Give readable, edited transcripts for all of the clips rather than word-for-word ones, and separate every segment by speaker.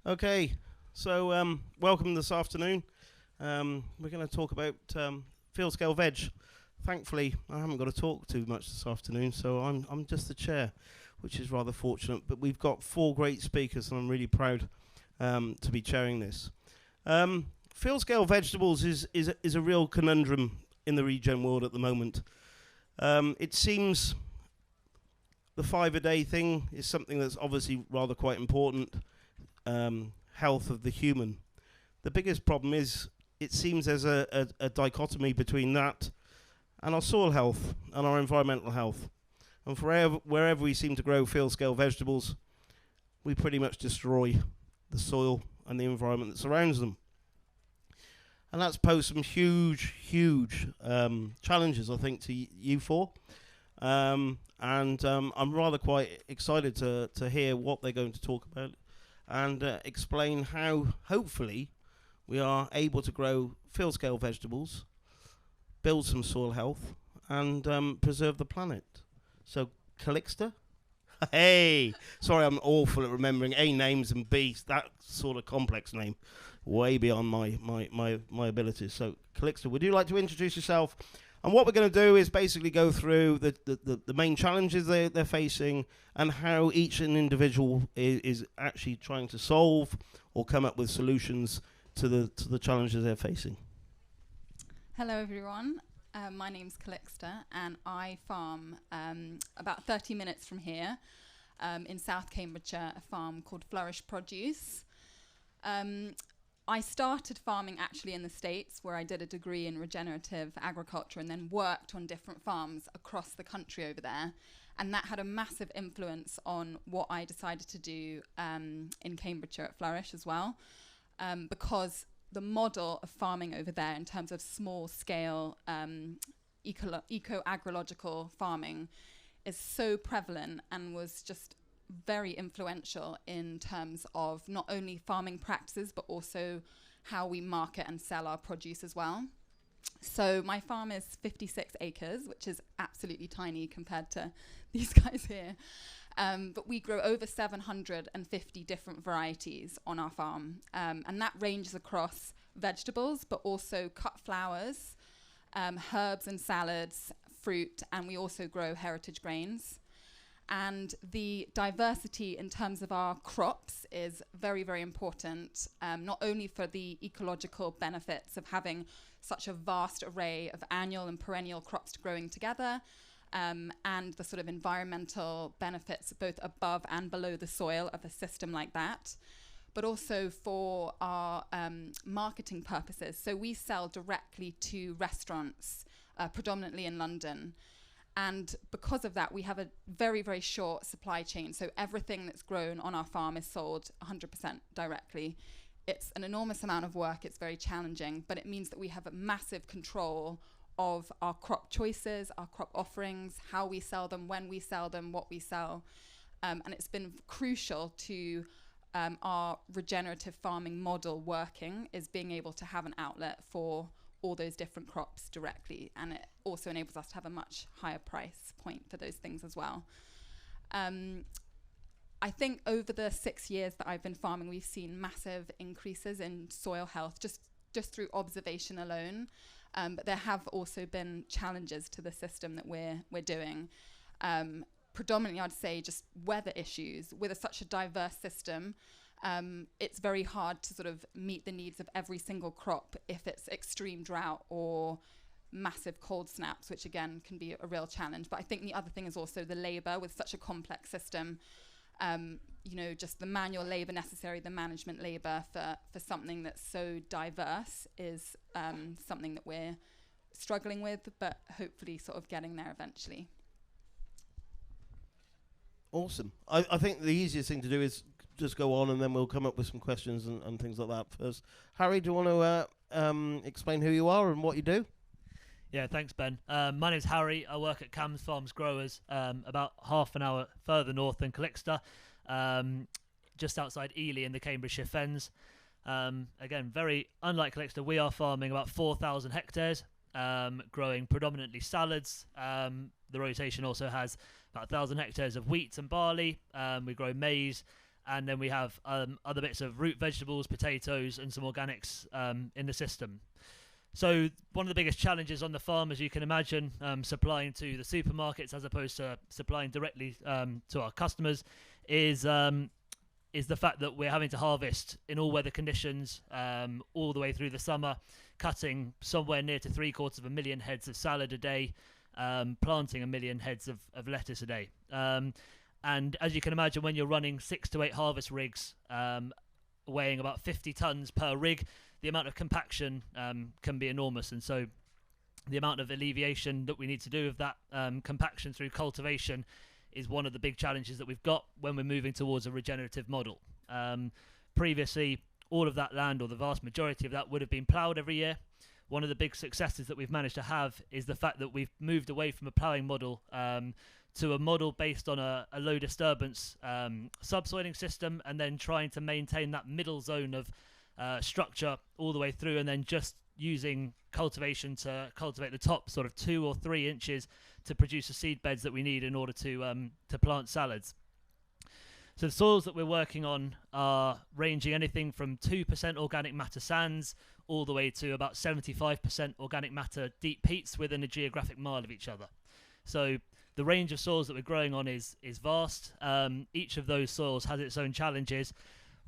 Speaker 1: Okay, so welcome this afternoon. We're going to talk about field scale veg. Thankfully, I haven't got to talk too much this afternoon, so I'm just the chair, which is rather fortunate. But we've got four great speakers, and I'm really proud to be chairing this. Field scale vegetables is a real conundrum in the regen world at the moment. It seems the 5 a day thing is something that's obviously rather quite important. Health of the human. The biggest problem is it seems there's a dichotomy between that and our soil health and our environmental health. And wherever we seem to grow field scale vegetables, we pretty much destroy the soil and the environment that surrounds them. And that's posed some huge challenges, I think, to you four. I'm rather quite excited to hear what they're going to talk about and explain how, hopefully, we are able to grow field-scale vegetables, build some soil health, and preserve the planet. So, Calixta? Hey! Sorry, I'm awful at remembering A, names, and B, that sort of complex name. Way beyond my abilities. So, Calixta, would you like to introduce yourself? And what we're going to do is basically go through the main challenges they're facing and how each individual is actually trying to solve or come up with solutions to the challenges they're facing.
Speaker 2: Hello everyone, my name's Calixta and I farm about 30 minutes from here in South Cambridgeshire, a farm called Flourish Produce. I started farming actually in the States, where I did a degree in regenerative agriculture and then worked on different farms across the country over there. And that had a massive influence on what I decided to do in Cambridgeshire at Flourish as well, because the model of farming over there in terms of small scale eco-agrological farming is so prevalent and was just very influential in terms of not only farming practices but also how we market and sell our produce as well. So my farm is 56 acres, which is absolutely tiny compared to these guys here. But we grow over 750 different varieties on our farm. And that ranges across vegetables, but also cut flowers, herbs and salads, fruit, and we also grow heritage grains. And the diversity in terms of our crops is very, very important, not only for the ecological benefits of having such a vast array of annual and perennial crops growing together, and the sort of environmental benefits both above and below the soil of a system like that, but also for our marketing purposes. So we sell directly to restaurants, predominantly in London. And because of that, we have a very, very short supply chain. So everything that's grown on our farm is sold 100% directly. It's an enormous amount of work. It's very challenging, but it means that we have a massive control of our crop choices, our crop offerings, how we sell them, when we sell them, what we sell. And it's been crucial to our regenerative farming model working, is being able to have an outlet for all those different crops directly, and it also enables us to have a much higher price point for those things as well. I think over the 6 years that I've been farming, we've seen massive increases in soil health just through observation alone, but there have also been challenges to the system that we're doing. Predominantly, I'd say just weather issues. With such a diverse system, it's very hard to sort of meet the needs of every single crop if it's extreme drought or massive cold snaps, which again can be a real challenge. But I think the other thing is also the labor with such a complex system. Just the manual labor necessary, the management labor for something that's so diverse is something that we're struggling with, but hopefully sort of getting there eventually.
Speaker 1: Awesome. I think the easiest thing to do is just go on and then we'll come up with some questions and things like that first. Harry, do you want to explain who you are and what you do?
Speaker 3: Yeah, thanks, Ben. My name's Harry. I work at Cams Farms Growers, about half an hour further north than Calixta, just outside Ely in the Cambridgeshire Fens. Again, very unlike Calixta, we are farming about 4,000 hectares, growing predominantly salads. The rotation also has about 1,000 hectares of wheat and barley. We grow maize and then we have other bits of root vegetables, potatoes, and some organics in the system. So one of the biggest challenges on the farm, as you can imagine, supplying to the supermarkets as opposed to supplying directly to our customers, is the fact that we're having to harvest in all weather conditions all the way through the summer, cutting somewhere near to 750,000 heads of salad a day, planting 1 million heads of lettuce a day. And as you can imagine, when you're running 6 to 8 harvest rigs weighing about 50 tons per rig, the amount of compaction can be enormous. And so the amount of alleviation that we need to do of that compaction through cultivation is one of the big challenges that we've got when we're moving towards a regenerative model. Previously, all of that land, or the vast majority of that, would have been ploughed every year. One of the big successes that we've managed to have is the fact that we've moved away from a ploughing model to a model based on a low disturbance subsoiling system, and then trying to maintain that middle zone of structure all the way through, and then just using cultivation to cultivate the top sort of 2 or 3 inches to produce the seed beds that we need in order to plant salads. So the soils that we're working on are ranging anything from 2% organic matter sands all the way to about 75% organic matter deep peats within a geographic mile of each other. So the range of soils that we're growing on is vast. Each of those soils has its own challenges.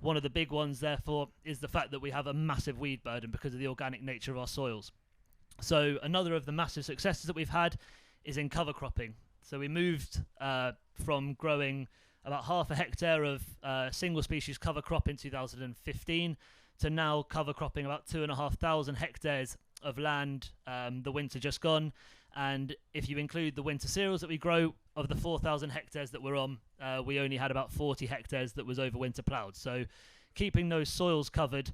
Speaker 3: One of the big ones, therefore, is the fact that we have a massive weed burden because of the organic nature of our soils. So another of the massive successes that we've had is in cover cropping. So we moved from growing about half a hectare of single species cover crop in 2015 to now cover cropping about 2,500 hectares of land the winter just gone. And if you include the winter cereals that we grow, of the 4,000 hectares that we're on, we only had about 40 hectares that was over winter ploughed. So keeping those soils covered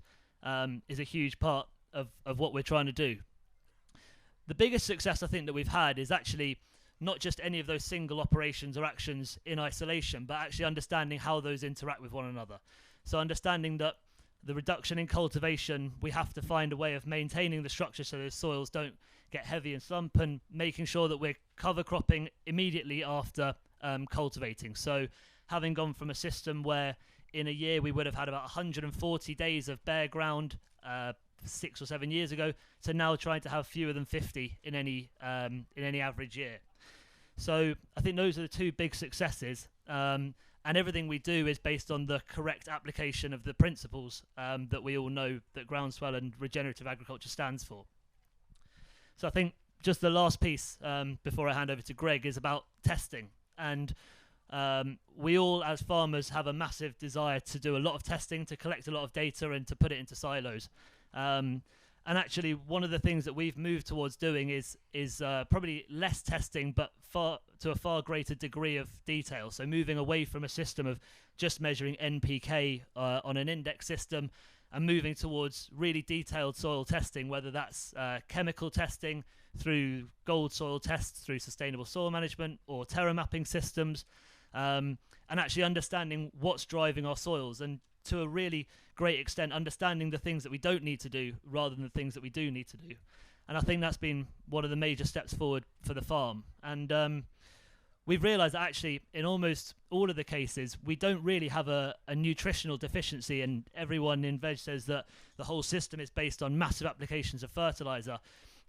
Speaker 3: is a huge part of what we're trying to do. The biggest success I think that we've had is actually not just any of those single operations or actions in isolation, but actually understanding how those interact with one another. So understanding that the reduction in cultivation, we have to find a way of maintaining the structure so those soils don't get heavy and slump, and making sure that we're cover cropping immediately after cultivating. So having gone from a system where in a year we would have had about 140 days of bare ground 6 or 7 years ago, to now trying to have fewer than 50 in any average year. So I think those are the two big successes, and everything we do is based on the correct application of the principles that we all know that Groundswell and regenerative agriculture stands for. So I think just the last piece before I hand over to Greg is about testing. And we all as farmers have a massive desire to do a lot of testing, to collect a lot of data and to put it into silos. And actually one of the things that we've moved towards doing is probably less testing, but to a far greater degree of detail. So moving away from a system of just measuring NPK on an index system, and moving towards really detailed soil testing, whether that's chemical testing through gold soil tests, through sustainable soil management or terra mapping systems, and actually understanding what's driving our soils, and to a really great extent understanding the things that we don't need to do rather than the things that we do need to do. And I think that's been one of the major steps forward for the farm. And we've realised that actually in almost all of the cases we don't really have a nutritional deficiency, and everyone in veg says that the whole system is based on massive applications of fertiliser.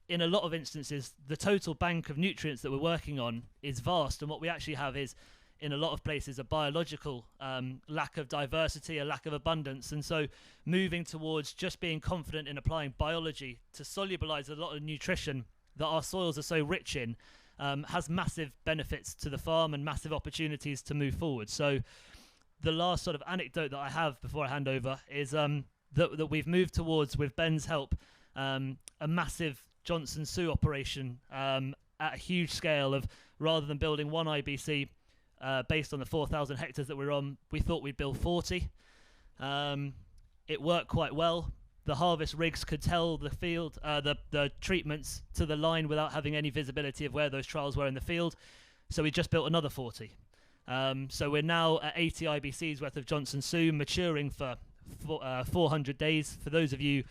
Speaker 3: In a lot of instances the total bank of nutrients that we're working on is vast, and what we actually have is in a lot of places a biological lack of diversity, a lack of abundance. And so moving towards just being confident in applying biology to solubilize a lot of nutrition that our soils are so rich in has massive benefits to the farm and massive opportunities to move forward. So the last sort of anecdote that I have before I hand over is that we've moved towards, with Ben's help, a massive Johnson Sioux operation at a huge scale of, rather than building one IBC based on the 4,000 hectares that we're on, we thought we'd build 40. It worked quite well. The harvest rigs could tell the field, the treatments to the line without having any visibility of where those trials were in the field. So we just built another 40. So we're now at 80 IBCs worth of Johnson Sioux, maturing for 400 days. For those of you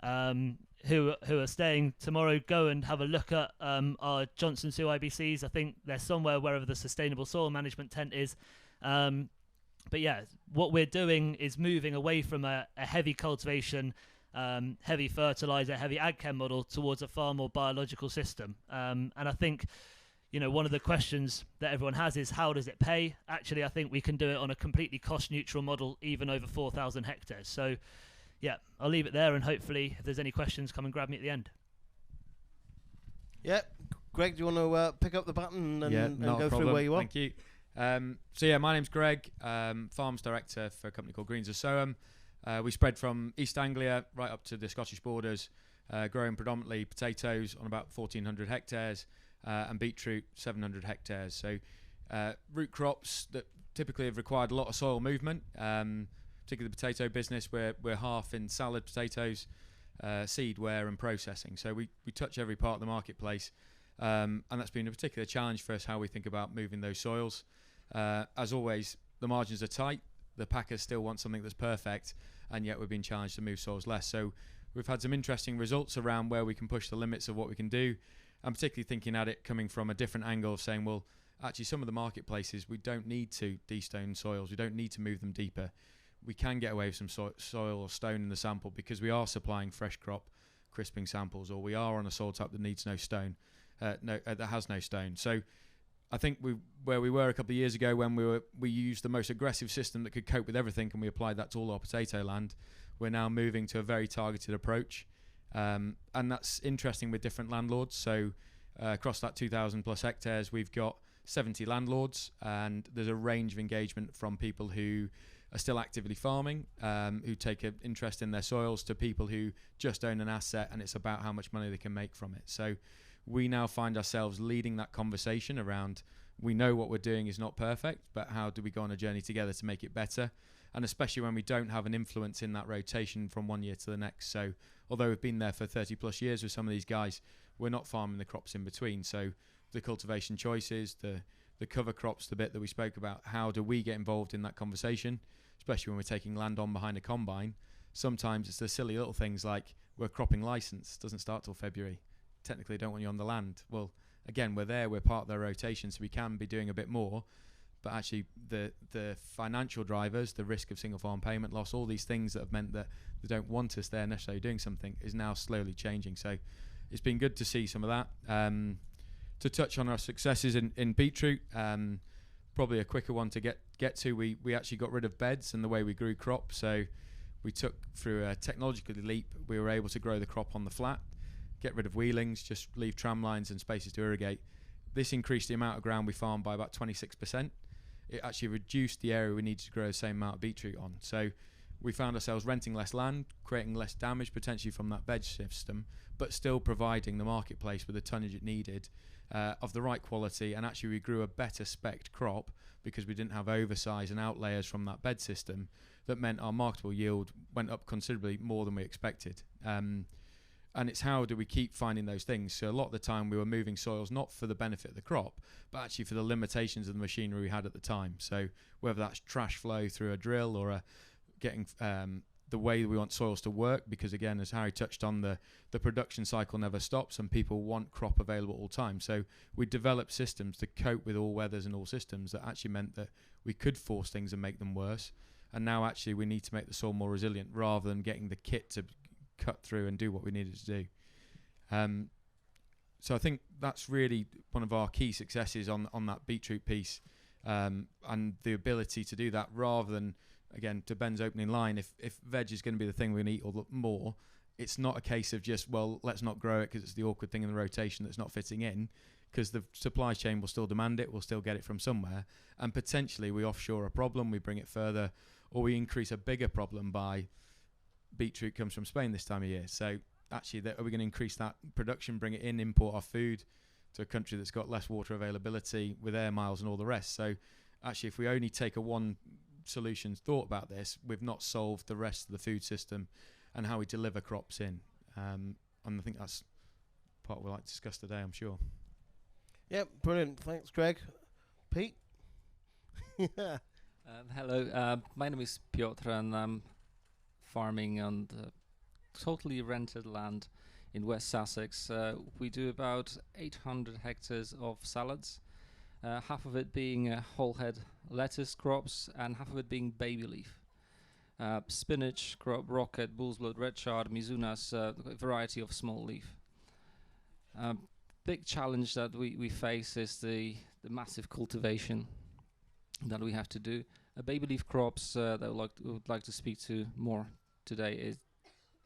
Speaker 3: who are staying tomorrow, go and have a look at our Johnson Sioux IBCs. I think they're somewhere wherever the sustainable soil management tent is. But yeah, what we're doing is moving away from a heavy cultivation, heavy fertilizer, heavy ag chem model towards a far more biological system. And I think, one of the questions that everyone has is, how does it pay? Actually, I think we can do it on a completely cost neutral model, even over 4,000 hectares. So yeah, I'll leave it there, and hopefully if there's any questions, come and grab me at the end.
Speaker 1: Yeah, Greg, do you want to pick up the baton and go through where you are?
Speaker 4: Thank you. My name's Greg, Farms Director for a company called Groundswell. We spread from East Anglia right up to the Scottish borders, growing predominantly potatoes on about 1,400 hectares and beetroot 700 hectares. So root crops that typically have required a lot of soil movement, particularly the potato business, we're half in salad potatoes, seed wear and processing. So we touch every part of the marketplace, and that's been a particular challenge for us, how we think about moving those soils. As always, the margins are tight. The packers still want something that's perfect, and yet we've been challenged to move soils less. So we've had some interesting results around where we can push the limits of what we can do. I'm particularly thinking at it coming from a different angle of saying, well, actually some of the marketplaces, we don't need to de-stone soils. We don't need to move them deeper. We can get away with some soil or stone in the sample because we are supplying fresh crop crisping samples, or we are on a soil type that needs no stone, that has no stone. So I think where we were a couple of years ago when we used the most aggressive system that could cope with everything, and we applied that to all our potato land, we're now moving to a very targeted approach. And that's interesting with different landlords. So across that 2,000 plus hectares, we've got 70 landlords, and there's a range of engagement from people who are still actively farming, who take an interest in their soils, to people who just own an asset and it's about how much money they can make from it. So we now find ourselves leading that conversation around, we know what we're doing is not perfect, but how do we go on a journey together to make it better? And especially when we don't have an influence in that rotation from one year to the next. So although we've been there for 30 plus years with some of these guys, we're not farming the crops in between. So the cultivation choices, the cover crops, the bit that we spoke about, how do we get involved in that conversation, especially when we're taking land on behind a combine? Sometimes it's the silly little things like, we're cropping license, doesn't start till February. Technically don't want you on the land. Well, again, we're there, we're part of their rotation, so we can be doing a bit more. But actually the financial drivers, the risk of single farm payment loss, all these things that have meant that they don't want us there necessarily doing something, is now slowly changing. So it's been good to see some of that. To touch on our successes in beetroot, probably a quicker one to get to, we actually got rid of beds and the way we grew crop. So we took, through a technological leap, we were able to grow the crop on the flat, get rid of wheelings, just leave tram lines and spaces to irrigate. This increased the amount of ground we farmed by about 26%. It actually reduced the area we needed to grow the same amount of beetroot on. So we found ourselves renting less land, creating less damage potentially from that bed system, but still providing the marketplace with the tonnage it needed, of the right quality. And actually we grew a better spec'd crop because we didn't have oversize and outlayers from that bed system. That meant our marketable yield went up considerably more than we expected. And it's how do we keep finding those things? So a lot of the time we were moving soils not for the benefit of the crop, but actually for the limitations of the machinery we had at the time. So whether that's trash flow through a drill, or getting the way we want soils to work, because again, as Harry touched on, the production cycle never stops and people want crop available all the time. So we developed systems to cope with all weathers and all systems that actually meant that we could force things and make them worse. And now actually we need to make the soil more resilient rather than getting the kit to cut through and do what we needed to do. So I think that's really one of our key successes on that beetroot piece, and the ability to do that rather than, again, to Ben's opening line, if veg is going to be the thing we're going to eat or more, it's not a case of just, well, let's not grow it because it's the awkward thing in the rotation that's not fitting in, because the supply chain will still demand it, we'll still get it from somewhere, and potentially we offshore a problem, we bring it further, or we increase a bigger problem by beetroot comes from Spain this time of year. So actually, are we going to increase that production, bring it in, import our food to a country that's got less water availability with air miles and all the rest? So actually, if we only take a one solution thought about this, we've not solved the rest of the food system and how we deliver crops in. And I think that's part we'll like to discuss today, I'm sure.
Speaker 1: Yep, brilliant. Thanks, Greg. Pete?
Speaker 5: Yeah. Hello, my name is Piotr, and I'm farming on the totally rented land in West Sussex. We do about 800 hectares of salads. half of it being whole head lettuce crops and half of it being baby leaf. Spinach, crop, rocket, bull's blood, red chard, mizunas, a variety of small leaf. Big challenge that we face is the massive cultivation that we have to do. Baby leaf crops that we would like to speak to more today is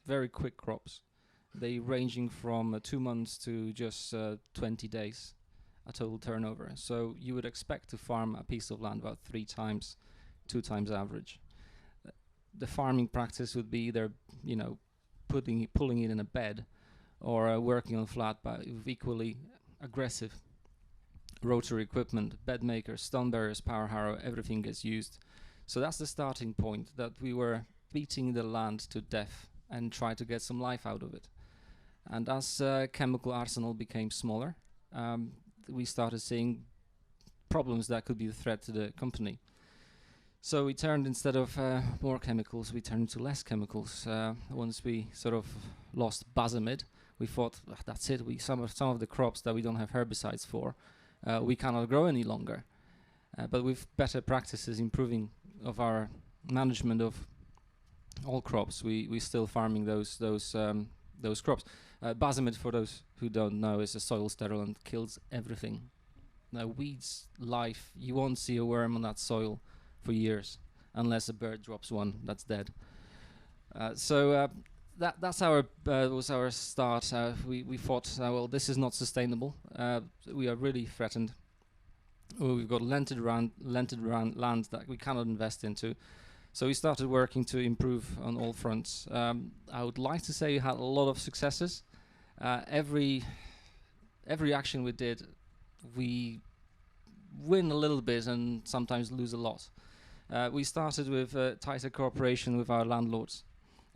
Speaker 5: very quick crops. They ranging from 2 months to just 20 days, a total turnover. So you would expect to farm a piece of land about 3 times, 2 times average. The farming practice would be either, pulling it in a bed, or working on flat but with equally aggressive rotary equipment, bed makers, stone bearers, power harrow, everything gets used. So that's the starting point, that we were beating the land to death and try to get some life out of it. And as chemical arsenal became smaller, we started seeing problems that could be a threat to the company. So we turned, instead of more chemicals, we turned to less chemicals. Once we sort of lost basamid, we thought, that's it. Some of the crops that we don't have herbicides for, we cannot grow any longer. But with better practices, improving of our management of all crops, we still farming those crops. Basamid, for those who don't know, is a soil sterilant, kills everything. Now weeds, life, you won't see a worm on that soil for years, unless a bird drops one that's dead. That's was our start. We thought, well, this is not sustainable. We are really threatened. We've got lented land that we cannot invest into. So we started working to improve on all fronts. I would like to say we had a lot of successes. Every action we did, we win a little bit and sometimes lose a lot. We started with tighter cooperation with our landlords,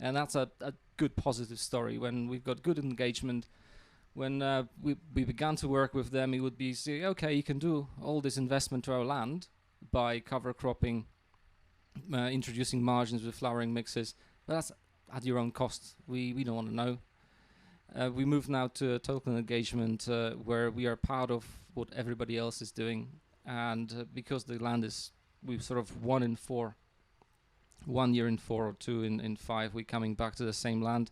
Speaker 5: and that's a good positive story. When we've got good engagement, when we began to work with them, it would be say, okay, you can do all this investment to our land by cover cropping, introducing margins with flowering mixes, but that's at your own cost. We don't want to know. We move now to a total engagement where we are part of what everybody else is doing, and because the land is, we've sort of 1 in 4, 1 year in 4 or 2 in 5, we're coming back to the same land.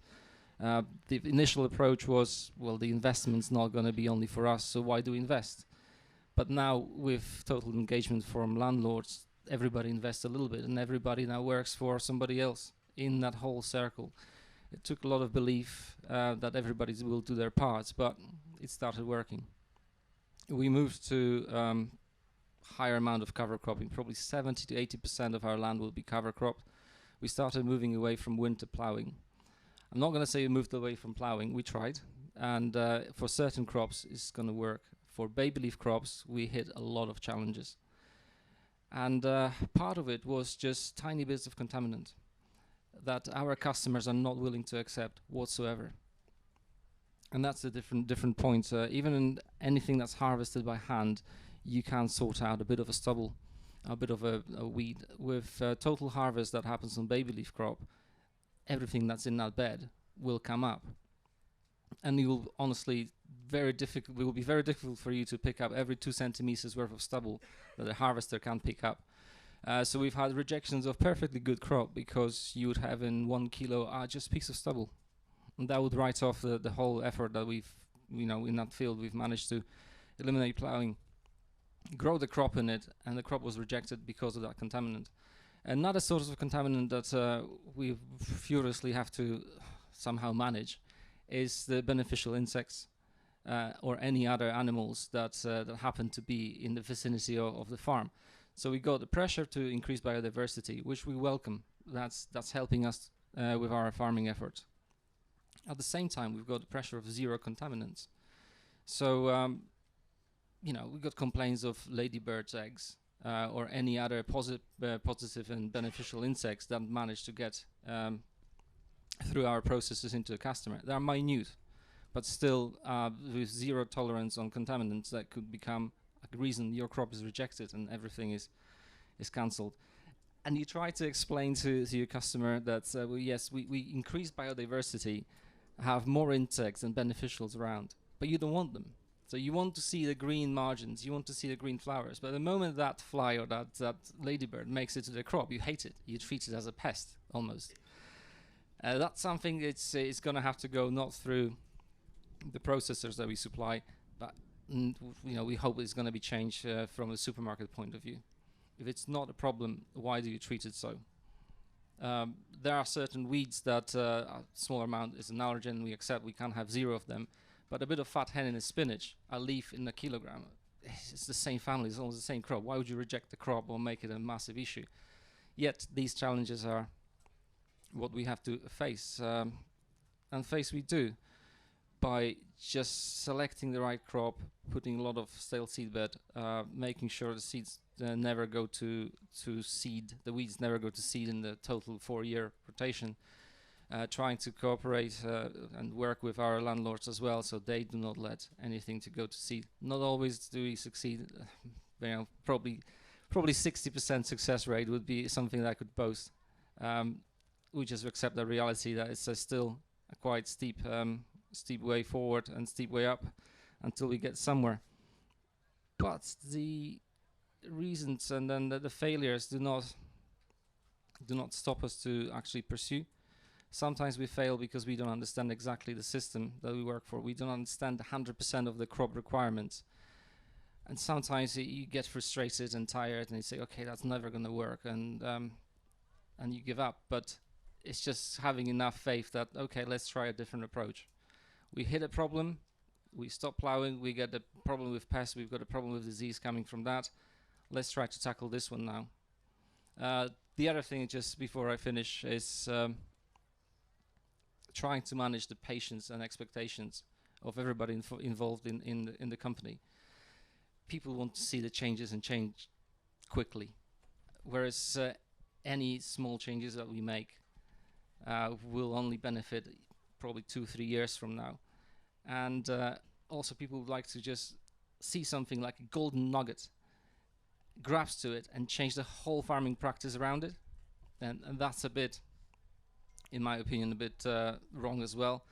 Speaker 5: The initial approach was, well, the investment's not going to be only for us, so why do we invest? But now with total engagement from landlords, everybody invests a little bit, and everybody now works for somebody else in that whole circle. It took a lot of belief that everybody will do their parts, but it started working. We moved to higher amount of cover cropping. Probably 70 to 80% of our land will be cover cropped. We started moving away from winter ploughing. I'm not going to say we moved away from ploughing. We tried, and for certain crops it's going to work. For baby leaf crops, we hit a lot of challenges, and part of it was just tiny bits of contaminant that our customers are not willing to accept whatsoever. And that's a different point. Even in anything that's harvested by hand, you can sort out a bit of a stubble, a bit of a weed. With total harvest that happens on baby leaf crop, everything that's in that bed will come up. And you'll honestly, it will be very difficult for you to pick up every 2 centimeters worth of stubble that a harvester can pick up. So we've had rejections of perfectly good crop because you would have in 1 kilo just a piece of stubble. And that would write off the whole effort that we've, in that field, we've managed to eliminate ploughing, grow the crop in it, and the crop was rejected because of that contaminant. Another source of contaminant that we furiously have to somehow manage is the beneficial insects or any other animals that happen to be in the vicinity of the farm. So we got the pressure to increase biodiversity, which we welcome. That's helping us with our farming efforts. At the same time, we've got the pressure of 0 contaminants. So, we got complaints of ladybirds' eggs or any other positive and beneficial insects that manage to get through our processes into a customer. They are minute, but still with 0 tolerance on contaminants, that could become a reason your crop is rejected and everything is cancelled. And you try to explain to your customer that, well, yes, we increase biodiversity, have more insects and beneficials around, but you don't want them. So you want to see the green margins, you want to see the green flowers, but the moment that fly or that ladybird makes it to the crop, you hate it. You treat it as a pest, almost. That's something it's going to have to go not through the processors that we supply, but we hope it's going to be changed from a supermarket point of view. If it's not a problem, why do you treat it so? There are certain weeds that a small amount is an allergen. We accept we can't have 0 of them. But a bit of fat hen in a spinach, a leaf in a kilogram, it's the same family, it's almost the same crop. Why would you reject the crop or make it a massive issue? Yet these challenges are what we have to face. And face we do by just selecting the right crop, putting a lot of stale seedbed, making sure the seeds never go to seed, the weeds never go to seed in the total 4-year rotation. Trying to cooperate and work with our landlords as well, so they do not let anything to go to seed. Not always do we succeed. Probably 60% success rate would be something that I could boast. We just accept the reality that it's still a quite steep way forward and steep way up until we get somewhere. But the reasons and then the failures do not stop us to actually pursue. Sometimes we fail because we don't understand exactly the system that we work for. We don't understand 100% of the crop requirements. And sometimes you get frustrated and tired and you say, okay, that's never going to work, and you give up. But it's just having enough faith that, okay, let's try a different approach. We hit a problem, we stop plowing, we get a problem with pests, we've got a problem with disease coming from that. Let's try to tackle this one now. The other thing, just before I finish, is trying to manage the patience and expectations of everybody involved in the company. People want to see the changes and change quickly, whereas any small changes that we make will only benefit probably 2-3 years from now. And also people would like to just see something like a golden nugget, grasp to it and change the whole farming practice around it. And that's a bit, in my opinion, a bit wrong as well,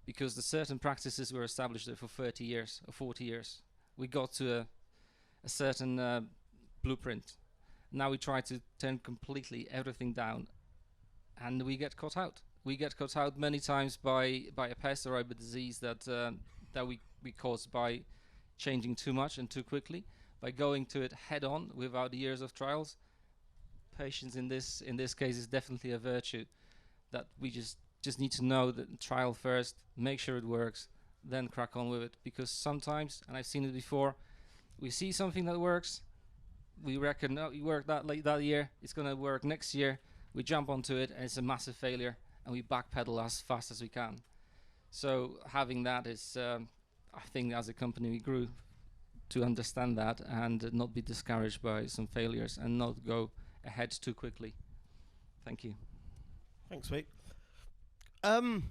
Speaker 5: because the certain practices were established there for 30 years or 40 years. We got to a certain blueprint. Now we try to turn completely everything down, and we get caught out. We get caught out many times by a pest or a disease that we caused by changing too much and too quickly, by going to it head on without years of trials. Patience in this case is definitely a virtue that we just need to know that trial first, make sure it works, then crack on with it. Because sometimes, and I've seen it before, we see something that works, we reckon, oh, it worked that year, it's going to work next year, we jump onto it and it's a massive failure, and we backpedal as fast as we can. So having that is, I think as a company we grew to understand that and not be discouraged by some failures and not go ahead too quickly. Thank you.
Speaker 1: Thanks, mate. The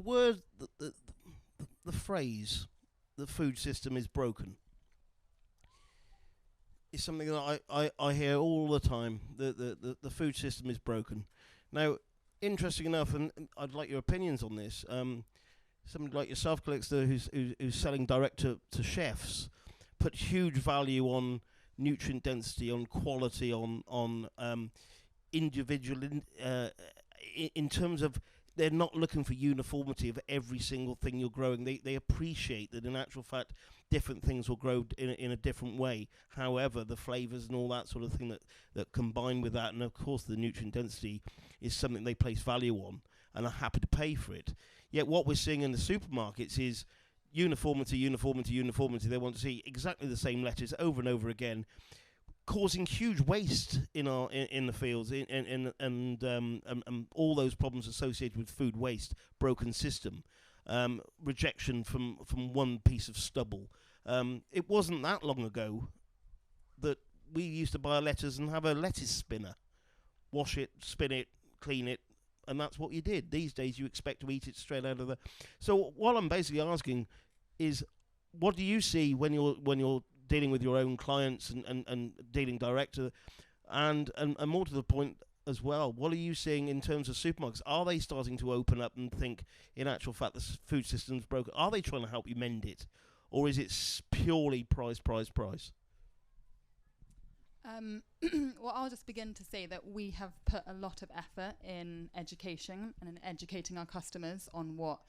Speaker 1: word, the phrase, the food system is broken, is something that I hear all the time. The food system is broken. Now, interesting enough, and I'd like your opinions on this. Somebody like yourself, Calixta, who's selling direct to chefs, put huge value on nutrient density, on quality, on individual in terms of they're not looking for uniformity of every single thing you're growing. They appreciate that in actual fact different things will grow in a different way. However, the flavours and all that sort of thing that combine with that, and of course the nutrient density is something they place value on and are happy to pay for it. Yet what we're seeing in the supermarkets is uniformity. They want to see exactly the same lettuce over and over again, causing huge waste in the fields and all those problems associated with food waste, broken system, rejection from one piece of stubble. It wasn't that long ago that we used to buy lettuce and have a lettuce spinner, wash it, spin it, clean it, and that's what you did. These days you expect to eat it straight out of the... So what I'm basically asking is, what do you see when you're dealing with your own clients and dealing direct to, and more to the point, as well. What are you seeing in terms of supermarkets? Are they starting to open up and think, in actual fact, the food system's broken? Are they trying to help you mend it? Or is it purely price?
Speaker 2: Well, I'll just begin to say that we have put a lot of effort in education and in educating our customers on what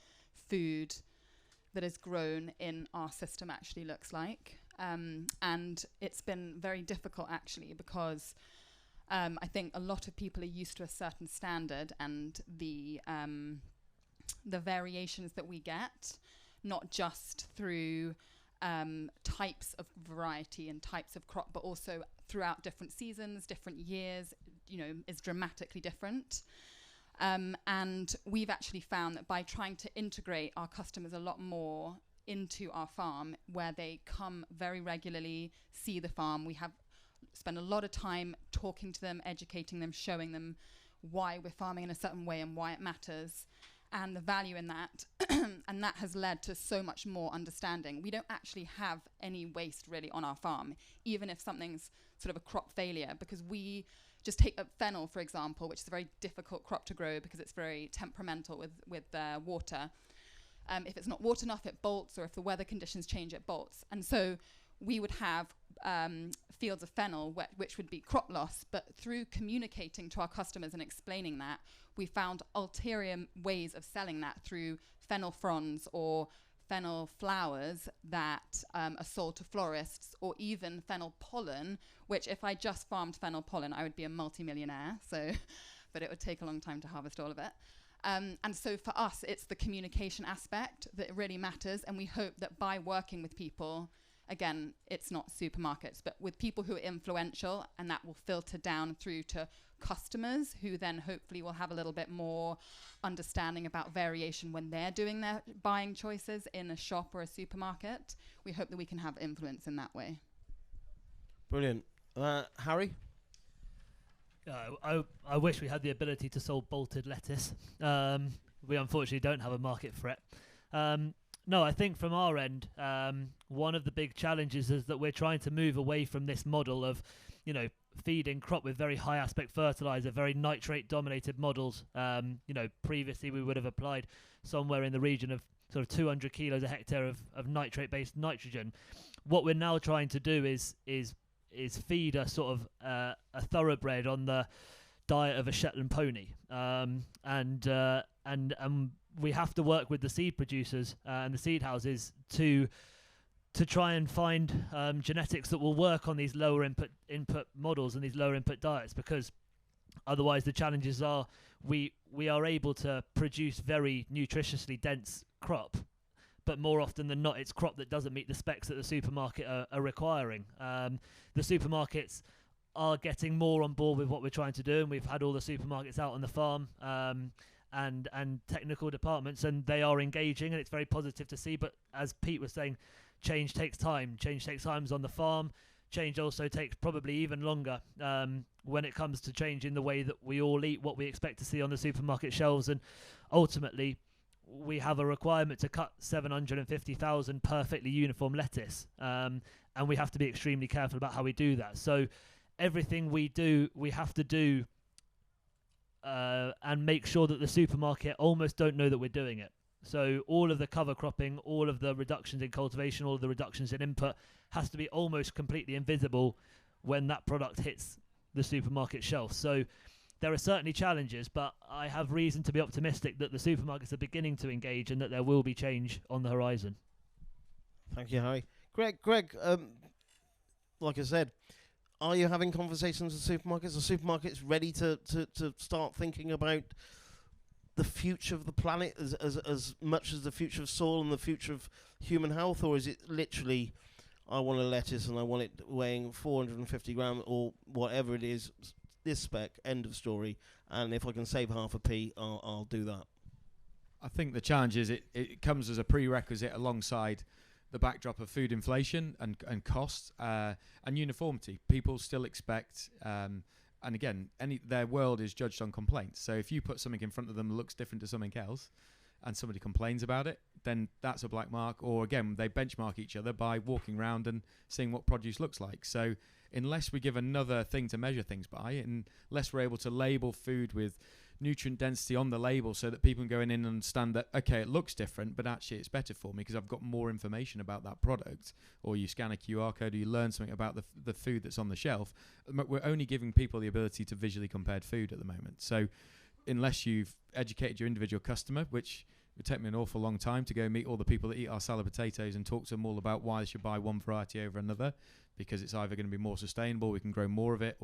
Speaker 2: food that is grown in our system actually looks like. And it's been very difficult, actually, because I think a lot of people are used to a certain standard, and the variations that we get, not just through types of variety and types of crop, but also throughout different seasons, different years, is dramatically different. And we've actually found that by trying to integrate our customers a lot more into our farm, where they come very regularly, see the farm, we have spent a lot of time talking to them, educating them, showing them why we're farming in a certain way and why it matters, and the value in that. And that has led to so much more understanding. We don't actually have any waste really on our farm, even if something's sort of a crop failure, because we just take fennel, for example, which is a very difficult crop to grow because it's very temperamental with water. If it's not water enough, it bolts, or if the weather conditions change, it bolts. And so we would have fields of fennel, which would be crop loss, but through communicating to our customers and explaining that, we found ulterior ways of selling that through fennel fronds or fennel flowers that are sold to florists, or even fennel pollen, which if I just farmed fennel pollen, I would be a multi-millionaire. So, but it would take a long time to harvest all of it. And so for us, it's the communication aspect that really matters. And we hope that by working with people, again, it's not supermarkets, but with people who are influential, and that will filter down through to customers, who then hopefully will have a little bit more understanding about variation when they're doing their buying choices in a shop or a supermarket. We hope that we can have influence in that way.
Speaker 1: Brilliant. Harry?
Speaker 3: I wish we had the ability to sell bolted lettuce. We unfortunately don't have a market for it. No, I think from our end, one of the big challenges is that we're trying to move away from this model of, feeding crop with very high aspect fertilizer, very nitrate dominated models. Previously we would have applied somewhere in the region of sort of 200 kilos a hectare of nitrate based nitrogen. What we're now trying to do is feed a sort of a thoroughbred on the diet of a Shetland pony, and we have to work with the seed producers and the seed houses to try and find genetics that will work on these lower input models and these lower input diets, because otherwise the challenges are we are able to produce very nutritiously dense crop, but more often than not it's crop that doesn't meet the specs that the supermarket are requiring. The supermarkets are getting more on board with what we're trying to do, and we've had all the supermarkets out on the farm and technical departments, and they are engaging, and it's very positive to see. But as Pete was saying, change takes time. Change takes time on the farm. Change also takes probably even longer when it comes to changing the way that we all eat, what we expect to see on the supermarket shelves. And ultimately, we have a requirement to cut 750,000 perfectly uniform lettuce. And we have to be extremely careful about how we do that. So everything we do, we have to do and make sure that the supermarket almost don't know that we're doing it. So all of the cover cropping, all of the reductions in cultivation, all of the reductions in input has to be almost completely invisible when that product hits the supermarket shelf. So there are certainly challenges, but I have reason to be optimistic that the supermarkets are beginning to engage and that there will be change on the horizon.
Speaker 1: Thank you, Harry. Greg, like I said, are you having conversations with supermarkets? Are supermarkets ready to start thinking about the future of the planet as much as the future of soil and the future of human health? Or is it literally, I want a lettuce and I want it weighing 450 grams or whatever it is, this spec, end of story, and if I can save half a p, I'll do that?
Speaker 4: I think the challenge is it comes as a prerequisite alongside the backdrop of food inflation and costs and uniformity. People still expect, and again, their world is judged on complaints. So if you put something in front of them that looks different to something else, and somebody complains about it, then that's a black mark. Or again, they benchmark each other by walking around and seeing what produce looks like. So unless we give another thing to measure things by, and unless we're able to label food with nutrient density on the label so that people can go in and understand that, okay, it looks different, but actually it's better for me because I've got more information about that product, or you scan a QR code, or you learn something about the food that's on the shelf, we're only giving people the ability to visually compare food at the moment. So unless you've educated your individual customer, which would take me an awful long time to go meet all the people that eat our salad potatoes and talk to them all about why they should buy one variety over another, because it's either going to be more sustainable, we can grow more of it,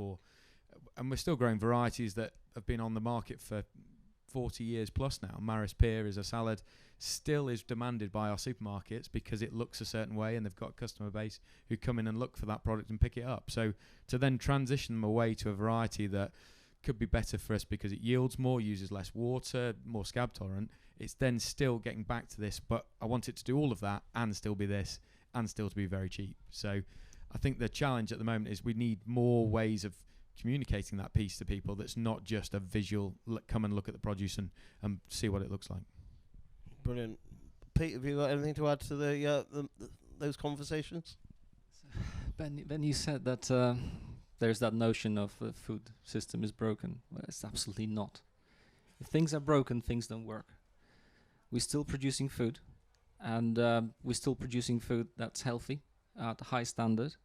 Speaker 4: and we're still growing varieties that have been on the market for 40 years plus now. Maris Pear is a salad, still is demanded by our supermarkets because it looks a certain way, and they've got a customer base who come in and look for that product and pick it up. So to then transition them away to a variety that could be better for us because it yields more, uses less water, more scab tolerant, it's then still getting back to this, but I want it to do all of that and still be this and still to be very cheap. So I think the challenge at the moment is we need more ways of communicating that piece to people that's not just a visual come and look at the produce and see what it looks like.
Speaker 1: Brilliant. Pete, have you got anything to add to those conversations?
Speaker 5: Ben, you said that there's that notion of the food system is broken. Well, it's absolutely not. If things are broken, things don't work. We're still producing food, and we're still producing food that's healthy at a high standard.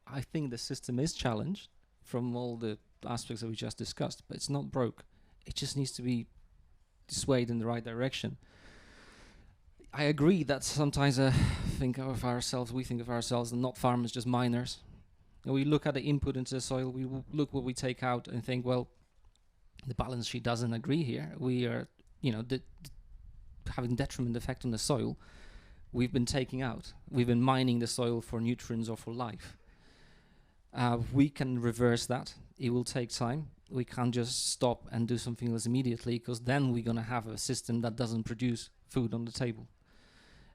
Speaker 5: I think the system is challenged from all the aspects that we just discussed, but it's not broke. It just needs to be swayed in the right direction. I agree that sometimes we think of ourselves as not farmers, just miners. And we look at the input into the soil, we look what we take out and think, well, the balance sheet doesn't agree here. We are, having detriment effect on the soil. We've been taking out. We've been mining the soil for nutrients or for life. We can reverse that. It will take time. We can't just stop and do something else immediately, because then we're going to have a system that doesn't produce food on the table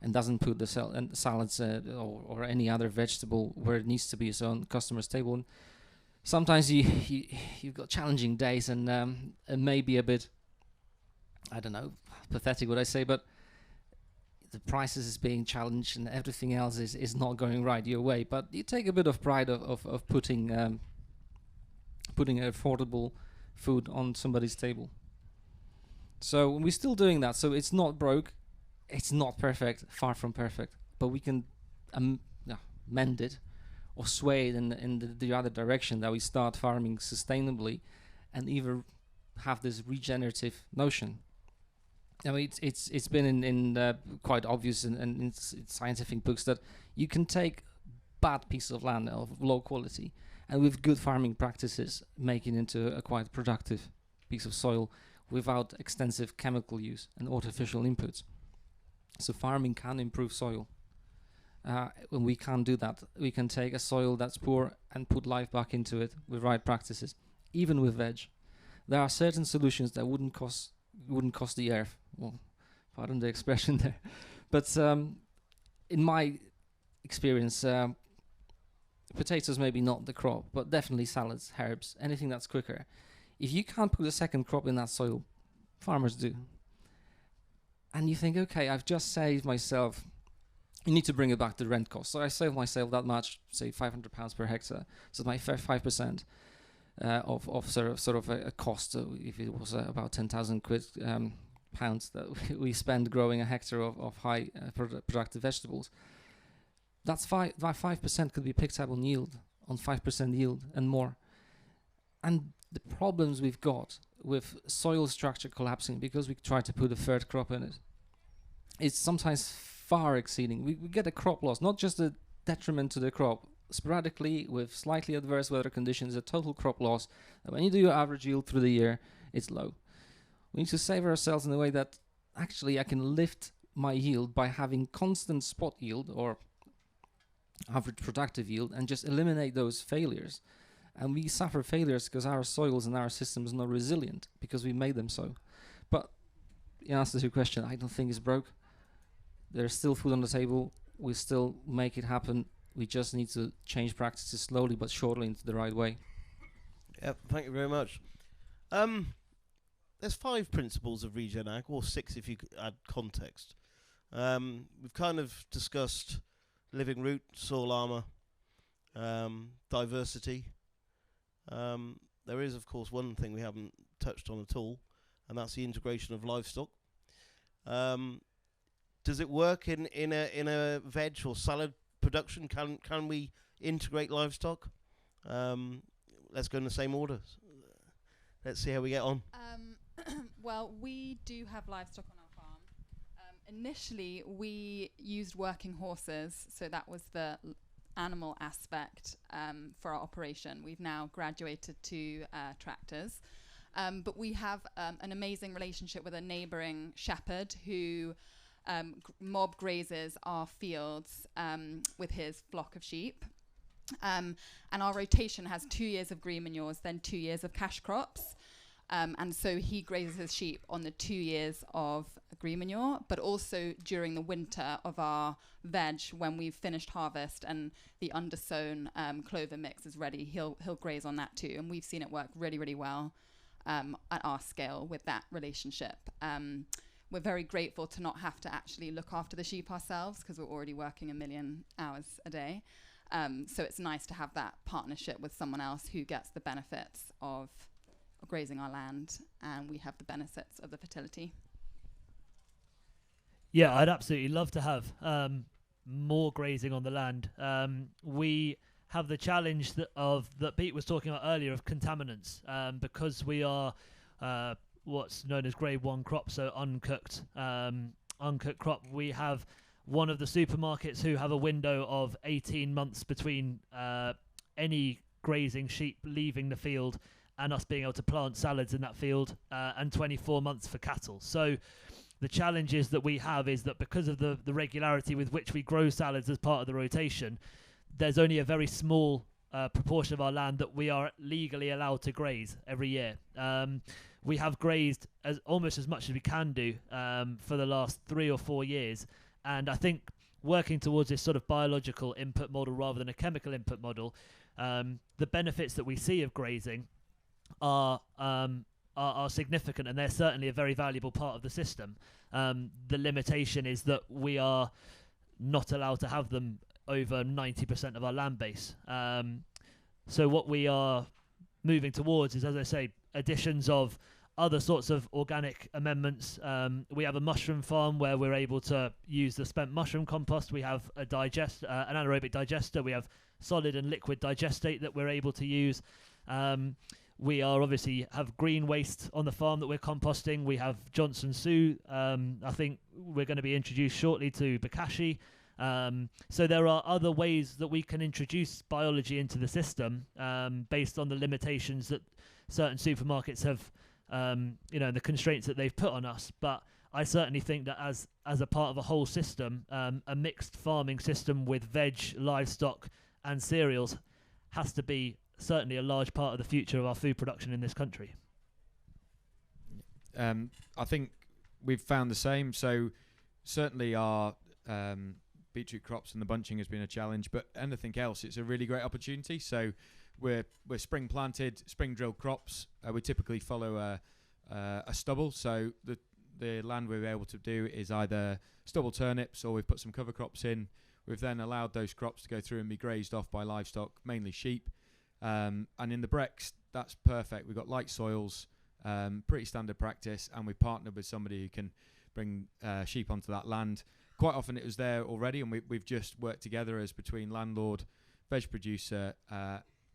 Speaker 5: and doesn't put the salads or any other vegetable where it needs to be, so on customer's table. And sometimes you've got challenging days, and it may be a bit, I don't know, pathetic what I say, but the prices is being challenged and everything else is not going right your way. But you take a bit of pride of putting affordable food on somebody's table. So we're still doing that. So it's not broke, it's not perfect, far from perfect, but we can mend it or sway it in the other direction, that we start farming sustainably and even have this regenerative notion. I mean, it's been in quite obvious in scientific books that you can take bad piece of land of low quality and with good farming practices make it into a quite productive piece of soil without extensive chemical use and artificial inputs. So farming can improve soil. When we can't do that, we can take a soil that's poor and put life back into it with right practices. Even with veg, there are certain solutions that wouldn't cost the earth. Well, pardon the expression there, but in my experience, potatoes maybe not the crop, but definitely salads, herbs, anything that's quicker. If you can't put a second crop in that soil, farmers do. And you think, okay, I've just saved myself. You need to bring it back to rent cost. So I saved myself that much, say £500 per hectare. So my 5% of sort of a cost. If it was about 10,000 pounds that we spend growing a hectare of high productive vegetables, that 5% could be picked up on yield, on 5% yield and more. And the problems we've got with soil structure collapsing because we try to put a third crop in it, it's sometimes far exceeding. We get a crop loss, not just a detriment to the crop, sporadically with slightly adverse weather conditions, a total crop loss. And when you do your average yield through the year, it's low. We need to save ourselves in a way that actually I can lift my yield by having constant spot yield or average productive yield and just eliminate those failures. And we suffer failures because our soils and our systems are not resilient because we made them so. But in answer to your question, I don't think it's broke. There's still food on the table. We still make it happen. We just need to change practices slowly but surely into the right way.
Speaker 1: Yep, thank you very much. there's 5 principles of regen ag, or 6 if you add context. We've kind of discussed living root, soil armour, diversity. There is, of course, one thing we haven't touched on at all, and that's the integration of livestock. Does it work in a veg or salad production? Can we integrate livestock? Let's go in the same order. Let's see how we get on.
Speaker 2: Well, we do have livestock on our farm. Initially, we used working horses, so that was the animal aspect for our operation. We've now graduated to tractors. But we have an amazing relationship with a neighbouring shepherd who mob grazes our fields with his flock of sheep. And our rotation has 2 years of green manures, then 2 years of cash crops. And so he grazes his sheep on the 2 years of green manure, but also during the winter of our veg, when we've finished harvest and the undersown clover mix is ready, he'll graze on that too. And we've seen it work really, really well at our scale with that relationship. We're very grateful to not have to actually look after the sheep ourselves, because we're already working 1 million hours a day. So it's nice to have that partnership with someone else who gets the benefits of grazing our land, and we have the benefits of the fertility.
Speaker 3: Yeah, I'd absolutely love to have more grazing on the land. We have the challenge that Pete was talking about earlier of contaminants, because we are what's known as grade 1 crop, so uncooked crop. We have one of the supermarkets who have a window of 18 months between any grazing sheep leaving the field and us being able to plant salads in that field, and 24 months for cattle. So the challenges that we have is that because of the regularity with which we grow salads as part of the rotation, there's only a very small proportion of our land that we are legally allowed to graze every year. We have grazed almost as much as we can do for the last 3 or 4 years. And I think working towards this sort of biological input model rather than a chemical input model, the benefits that we see of grazing are significant, and they're certainly a very valuable part of the system. The limitation is that we are not allowed to have them over 90% of our land base. So what we are moving towards is, as I say, additions of other sorts of organic amendments. We have a mushroom farm where we're able to use the spent mushroom compost. We have an anaerobic digester. We have solid and liquid digestate that we're able to use. We are obviously have green waste on the farm that we're composting. We have Johnson Sioux. I think we're going to be introduced shortly to Bokashi. So there are other ways that we can introduce biology into the system based on the limitations that certain supermarkets have, the constraints that they've put on us. But I certainly think that as a part of a whole system, a mixed farming system with veg, livestock and cereals has to be certainly a large part of the future of our food production in this country.
Speaker 4: I think we've found the same. So certainly our beetroot crops and the bunching has been a challenge, but anything else, it's a really great opportunity. So we're spring planted, spring drilled crops. We typically follow a stubble. So the land we're able to do is either stubble turnips, or we've put some cover crops in. We've then allowed those crops to go through and be grazed off by livestock, mainly sheep. And in the Brex, that's perfect. We've got light soils, pretty standard practice, and we partnered with somebody who can bring sheep onto that land. Quite often it was there already, and we've just worked together as between landlord, veg producer,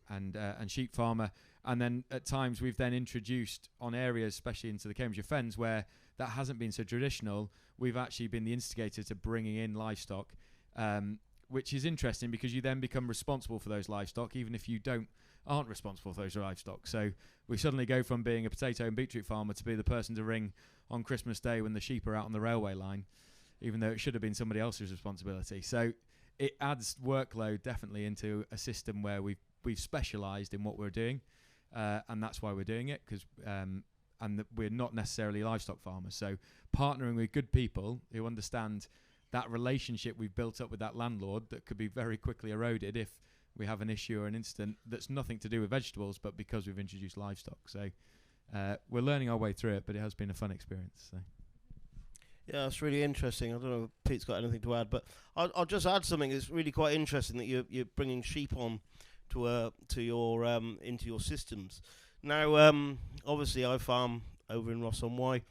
Speaker 4: and sheep farmer. And then at times we've then introduced on areas, especially into the Cambridgeshire Fens, where that hasn't been so traditional, we've actually been the instigator to bringing in livestock, which is interesting because you then become responsible for those livestock, even if you aren't responsible for those livestock. So we suddenly go from being a potato and beetroot farmer to be the person to ring on Christmas Day when the sheep are out on the railway line, even though it should have been somebody else's responsibility. So it adds workload definitely into a system where we've specialised in what we're doing, and that's why we're doing it, because we're not necessarily livestock farmers. So partnering with good people who understand that relationship we've built up with that landlord that could be very quickly eroded if we have an issue or an incident that's nothing to do with vegetables, but because we've introduced livestock. So we're learning our way through it, but it has been a fun experience. So.
Speaker 1: Yeah, it's really interesting. I don't know if Pete's got anything to add, but I'll just add something. It's really quite interesting that you're bringing sheep on to your into your systems. Now, obviously, I farm over in Ross-on-Wye,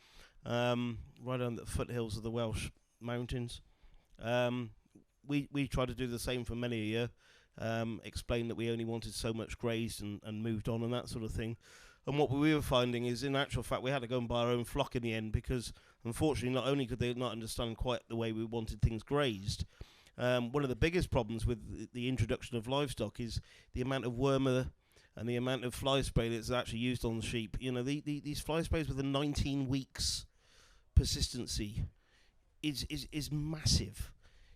Speaker 1: right on the foothills of the Welsh mountains. We tried to do the same for many a year. Explained that we only wanted so much grazed and moved on and that sort of thing. And what we were finding is, in actual fact, we had to go and buy our own flock in the end because, unfortunately, not only could they not understand quite the way we wanted things grazed, one of the biggest problems with the introduction of livestock is the amount of wormer and the amount of fly spray that's actually used on the sheep. You know, these fly sprays with a 19 weeks persistency is massive.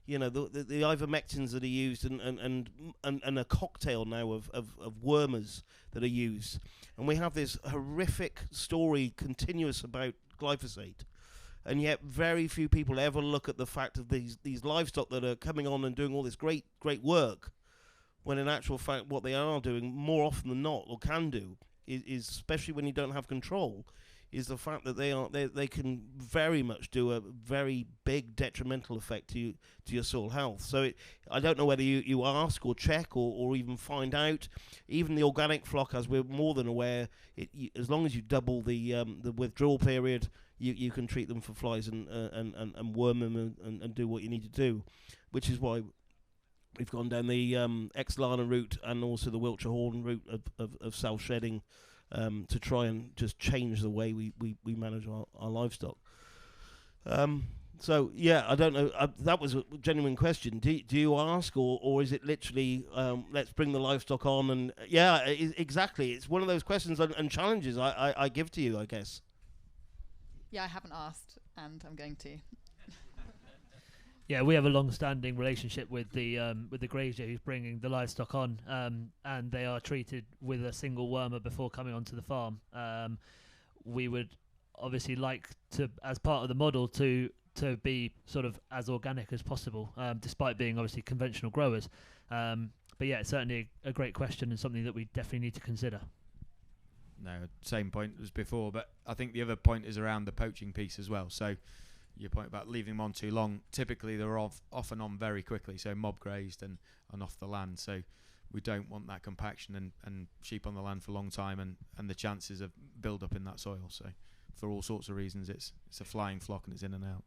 Speaker 1: You know, the ivermectins that are used and a cocktail now of wormers that are used. And we have this horrific story continuous about glyphosate. And yet very few people ever look at the fact of these livestock that are coming on and doing all this great work, when in actual fact what they are doing more often than not, or can do, is especially when you don't have control, is the fact that they can very much do a very big detrimental effect to your soil health. So I don't know whether you ask or check or even find out. Even the organic flock, as we're more than aware, as long as you double the withdrawal period, you can treat them for flies and worm them and do what you need to do, which is why we've gone down the Exlana route and also the Wiltshire Horn route of self-shedding, to try and just change the way we manage our livestock. So yeah, I don't know. That was a genuine question. Do you ask, or is it literally let's bring the livestock on? And yeah, exactly. It's one of those questions and challenges I give to you, I guess.
Speaker 6: Yeah, I haven't asked, and I'm going to.
Speaker 3: Yeah, we have a long-standing relationship with the grazier who's bringing the livestock on, and they are treated with a single wormer before coming onto the farm. We would obviously like to, as part of the model, to be sort of as organic as possible, despite being obviously conventional growers. But yeah, it's certainly a great question and something that we definitely need to consider.
Speaker 4: No, same point as before, but I think the other point is around the poaching piece as well. So your point about leaving them on too long, typically they're off and on very quickly, so mob grazed and off the land. So we don't want that compaction and sheep on the land for a long time and the chances of build up in that soil. So for all sorts of reasons, it's a flying flock and it's in and out.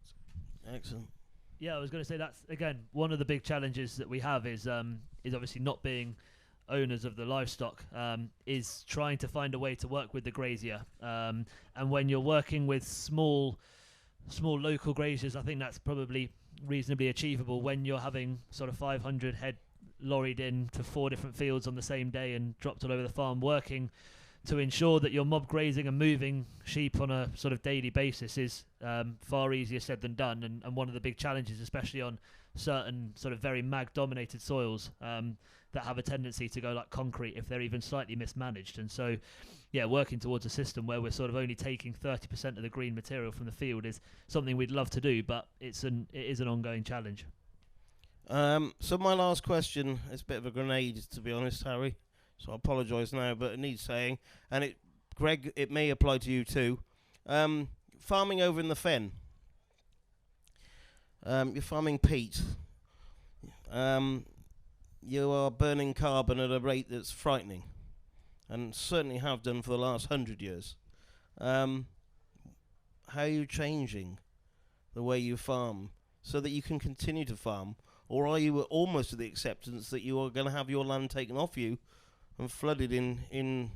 Speaker 1: Excellent.
Speaker 3: Yeah, I was going to say that's again one of the big challenges that we have is obviously not being owners of the livestock, is trying to find a way to work with the grazier. And when you're working with small local graziers, I think that's probably reasonably achievable. When you're having sort of 500 head lorried in to 4 different fields on the same day and dropped all over the farm, working to ensure that you're mob grazing and moving sheep on a sort of daily basis is far easier said than done, and one of the big challenges, especially on certain sort of very mag dominated soils that have a tendency to go like concrete if they're even slightly mismanaged. And so yeah, working towards a system where we're sort of only taking 30% of the green material from the field is something we'd love to do, but it is an ongoing challenge.
Speaker 1: So my last question is a bit of a grenade, to be honest, Harry. So I apologise now, but it needs saying. And Greg, it may apply to you too. Farming over in the fen. You're farming peat. You are burning carbon at a rate that's frightening, and certainly have done for the last 100 years. How are you changing the way you farm so that you can continue to farm? Or are you almost to the acceptance that you are going to have your land taken off you and flooded in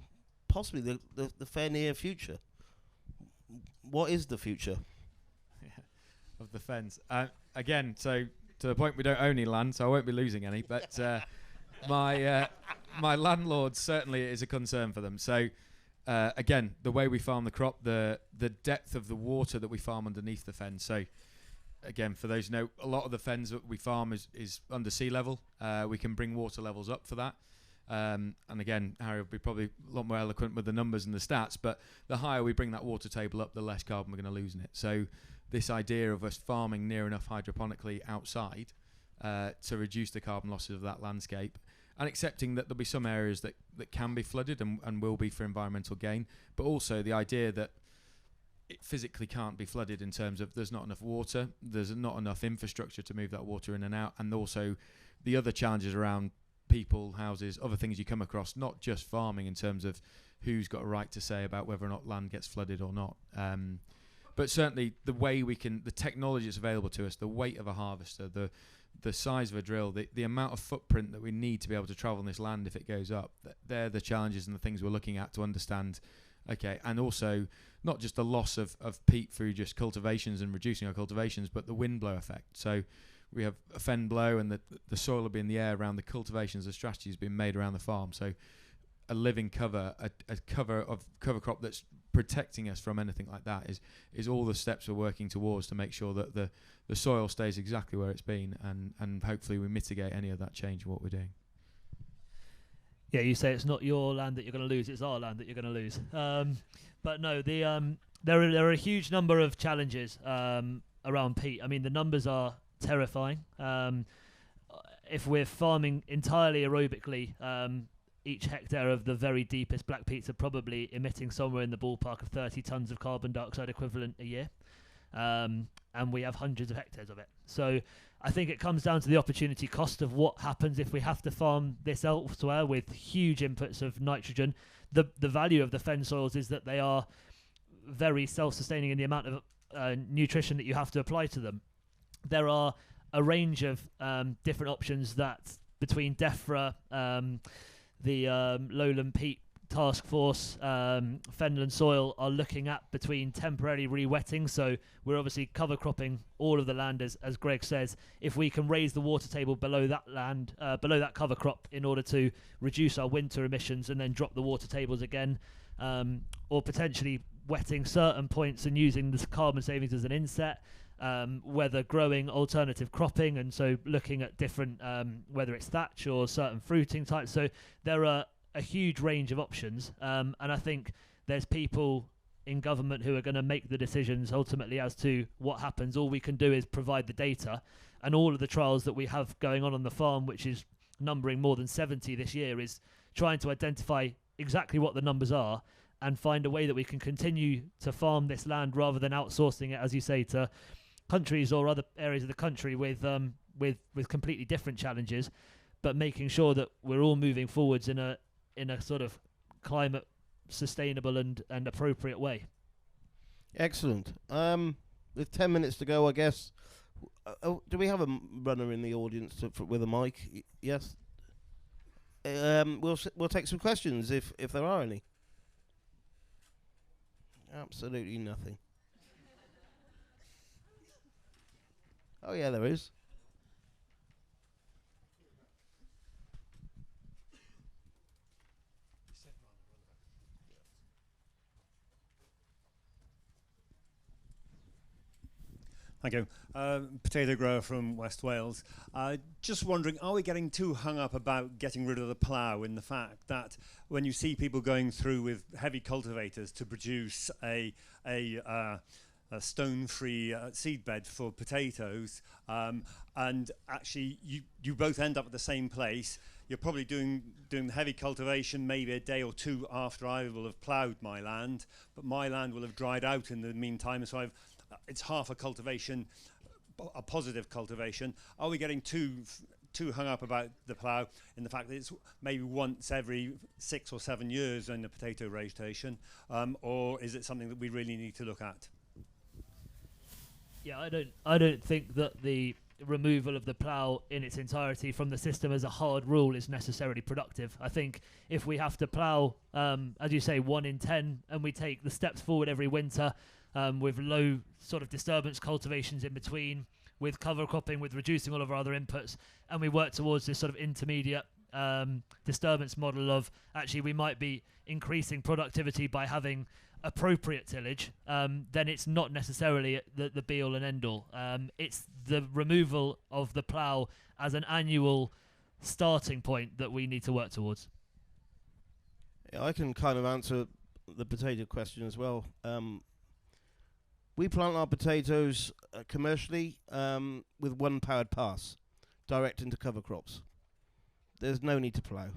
Speaker 1: possibly the fair near future? What is the future
Speaker 4: of the fens? Again, so to the point, we don't own any land, so I won't be losing any. But my landlord certainly is a concern for them. So again, the way we farm the crop, the depth of the water that we farm underneath the fen. So again, for those who know, a lot of the fens that we farm is under sea level. We can bring water levels up for that. And again, Harry will be probably a lot more eloquent with the numbers and the stats, but the higher we bring that water table up, the less carbon we're going to lose in it. So this idea of us farming near enough hydroponically outside to reduce the carbon losses of that landscape, and accepting that there'll be some areas that can be flooded and will be for environmental gain, but also the idea that it physically can't be flooded in terms of there's not enough water, there's not enough infrastructure to move that water in and out, and also the other challenges around people, houses, other things you come across, not just farming in terms of who's got a right to say about whether or not land gets flooded or not. But certainly the way the technology that's available to us, the weight of a harvester, the size of a drill, the amount of footprint that we need to be able to travel on this land if it goes up, they're the challenges and the things we're looking at to understand. Okay, and also not just the loss of peat through just cultivations and reducing our cultivations, but the wind blow effect. So we have a fen blow, and the soil will be in the air around the cultivations. The strategies being made around the farm. So a living cover, a cover crop that's protecting us from anything like that is all the steps we're working towards to make sure that the soil stays exactly where it's been, and hopefully we mitigate any of that change in what we're doing.
Speaker 3: Yeah, you say it's not your land that you're going to lose; it's our land that you're going to lose. But no, there are a huge number of challenges around peat. I mean, the numbers are terrifying. If we're farming entirely aerobically, each hectare of the very deepest black peats are probably emitting somewhere in the ballpark of 30 tons of carbon dioxide equivalent a year. And we have hundreds of hectares of it. So I think it comes down to the opportunity cost of what happens if we have to farm this elsewhere with huge inputs of nitrogen. The value of the fen soils is that they are very self-sustaining in the amount of nutrition that you have to apply to them. There are a range of different options that between DEFRA, the Lowland Peat Task Force, Fenland Soil are looking at between temporary re-wetting. So we're obviously cover cropping all of the land, as Greg says. If we can raise the water table below that land, below that cover crop, in order to reduce our winter emissions and then drop the water tables again, or potentially wetting certain points and using the carbon savings as an inset, whether growing alternative cropping, and so looking at different, whether it's thatch or certain fruiting types. So there are a huge range of options, and I think there's people in government who are going to make the decisions ultimately as to what happens. All we can do is provide the data, and all of the trials that we have going on the farm, which is numbering more than 70 this year, is trying to identify exactly what the numbers are and find a way that we can continue to farm this land rather than outsourcing it, as you say, to countries or other areas of the country with completely different challenges, but making sure that we're all moving forwards in a sort of climate sustainable and appropriate way.
Speaker 1: Excellent. With 10 minutes to go, I guess. Do we have a runner in the audience with a mic? Yes. We'll take some questions if there are any. Absolutely nothing. Oh yeah, there is.
Speaker 7: Thank you. Potato grower from West Wales. Just wondering, are we getting too hung up about getting rid of the plough, in the fact that when you see people going through with heavy cultivators to produce a stone-free seedbed for potatoes, and actually you both end up at the same place. You're probably doing the heavy cultivation maybe a day or two after I will have ploughed my land, but my land will have dried out in the meantime, so it's half a cultivation, a positive cultivation. Are we getting too hung up about the plough in the fact that it's maybe once every 6 or 7 years in the potato rotation, or is it something that we really need to look at?
Speaker 3: Yeah, I don't think that the removal of the plough in its entirety from the system as a hard rule is necessarily productive. I think if we have to plough, as you say, 1 in 10, and we take the steps forward every winter, with low sort of disturbance cultivations in between, with cover cropping, with reducing all of our other inputs, and we work towards this sort of intermediate disturbance model of actually we might be increasing productivity by having appropriate tillage, then it's not necessarily the be all and end all. It's the removal of the plough as an annual starting point that we need to work towards.
Speaker 1: Yeah, I can kind of answer the potato question as well. We plant our potatoes commercially with one powered pass direct into cover crops. there's no need to plough.